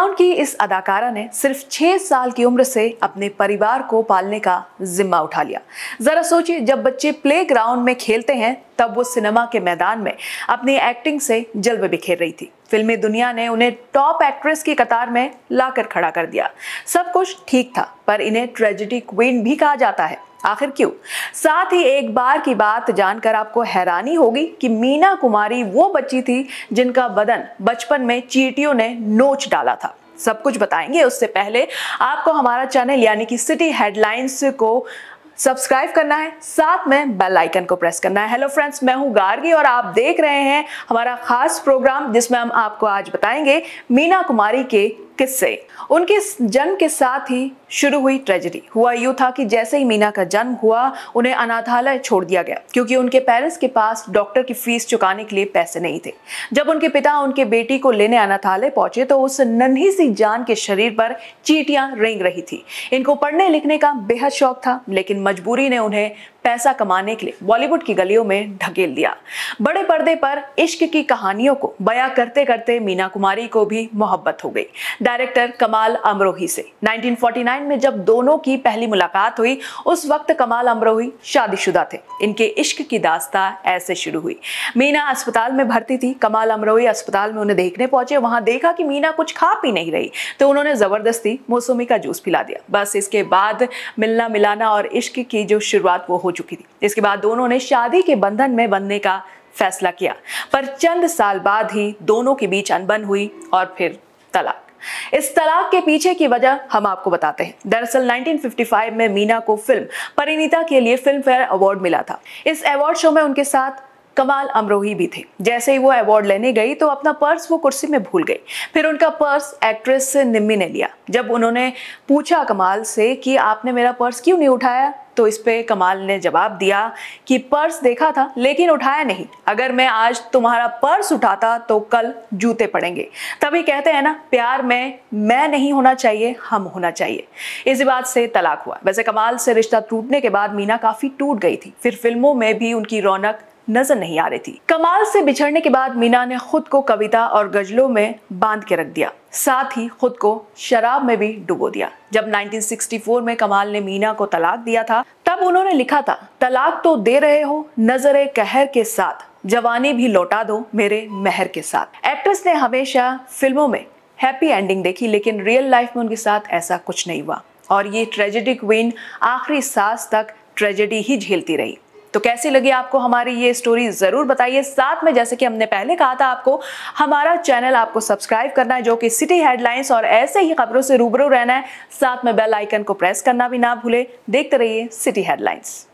Playground की इस अदाकारा ने सिर्फ 6 साल की उम्र से अपने परिवार को पालने का जिम्मा उठा लिया। जरा सोचिए, जब बच्चे प्लेग्राउंड में खेलते हैं तब वो सिनेमा के मैदान में अपनी एक्टिंग से जलवे बिखेर रही थी। फिल्मी दुनिया ने उन्हें टॉप एक्ट्रेस की कतार में लाकर खड़ा कर दिया। सब कुछ ठीक था, पर इन्हें ट्रेजेडी क्वीन भी कहा जाता है। आखिर क्यों? साथ ही एक बार की बात जानकर आपको हैरानी होगी कि मीना कुमारी वो बच्ची थी जिनका बदन बचपन में चींटियों ने नोच डाला था। सब कुछ बताएंगे, उससे पहले आपको हमारा चैनल यानी कि सिटी हेडलाइंस को सब्सक्राइब करना है, साथ में बेल आइकन को प्रेस करना है। हेलो फ्रेंड्स, मैं हूं गार्गी और आप देख रहे हैं हमारा खास प्रोग्राम जिसमें हम आपको आज बताएंगे मीना कुमारी के किस्से। उनके जन्म के साथ ही शुरू हुई ट्रेजेडी। हुआ यूं था कि जैसे ही मीना का जन्म हुआ उन्हें अनाथालय छोड़ दिया गया, क्योंकि उनके पेरेंट्स के पास डॉक्टर की फीस चुकाने के लिए पैसे नहीं थे। जब उनके पिता उनके बेटी को लेने अनाथालय पहुंचे तो उस नन्ही सी जान के शरीर पर चींटियां रेंग रही थी। इनको पढ़ने लिखने का बेहद शौक था, लेकिन मजबूरी ने उन्हें पैसा कमाने के लिए बॉलीवुड की गलियों में ढकेल दिया। बड़े पर्दे पर इश्क की कहानियों को बयां करते करते मीना कुमारी को भी मोहब्बत हो गई डायरेक्टर कमाल अमरोही से। 1949 में जब दोनों की पहली मुलाकात हुई, उस वक्त कमाल अमरोही शादीशुदा थे। इनके इश्क की दास्तां ऐसे शुरू हुई। मीना अस्पताल में भर्ती थी। कमाल अमरोही अस्पताल में उन्हें देखने पहुंचे। वहां देखा कि मीना कुछ खा पी नहीं रही, तो उन्होंने जबरदस्ती मौसमी का जूस पिला दिया। बस इसके बाद मिलना मिलाना और इश्क की जो शुरुआत वो हो चुकी थी। इसके बाद दोनों ने शादी के बंधन में बंधने का फैसला किया, पर चंद साल बाद ही दोनों के बीच अनबन हुई और फिर तलाक। इस तलाक के पीछे की वजह हम आपको बताते हैं। दरअसल 1955 में मीना को फिल्म परिणीता के लिए फिल्म फेयर अवार्ड मिला था। इस अवार्ड शो में उनके साथ कमाल अमरोही भी थे। जैसे ही वो अवार्ड लेने गई तो अपना पर्स वो कुर्सी में भूल गई। फिर उनका पर्स एक्ट्रेस निम्मी ने लिया। जब उन्होंने पूछा कमाल से कि आपने मेरा पर्स क्यों नहीं उठाया, तो इस पे कमाल ने जवाब दिया कि पर्स देखा था लेकिन उठाया नहीं। अगर मैं आज तुम्हारा पर्स उठाता तो कल जूते पड़ेंगे। तभी कहते हैं ना, प्यार में मैं नहीं होना चाहिए, हम होना चाहिए। इसी बात से तलाक हुआ। वैसे कमाल से रिश्ता टूटने के बाद मीना काफी टूट गई थी। फिर फिल्मों में भी उनकी रौनक नजर नहीं आ रही थी। कमाल से बिछड़ने के बाद मीना ने खुद को कविता और गजलों में बांध के रख दिया, साथ ही खुद को शराब में भी डुबो दिया। जब 1964 में कमाल ने मीना को तलाक दिया था, तब उन्होंने लिखा था, तलाक तो दे रहे हो नजरे कहर के साथ, जवानी भी लौटा दो मेरे महर के साथ। एक्ट्रेस ने हमेशा फिल्मों में हैप्पी एंडिंग देखी, लेकिन रियल लाइफ में उनके साथ ऐसा कुछ नहीं हुआ और ये ट्रेजेडी क्वीन आखिरी सांस तक ट्रेजेडी ही झेलती रही। तो कैसी लगी आपको हमारी ये स्टोरी, जरूर बताइए। साथ में जैसे कि हमने पहले कहा था, आपको हमारा चैनल आपको सब्सक्राइब करना है, जो कि सिटी हेडलाइंस, और ऐसे ही खबरों से रूबरू रहना है। साथ में बेल आइकन को प्रेस करना भी ना भूले। देखते रहिए सिटी हेडलाइंस।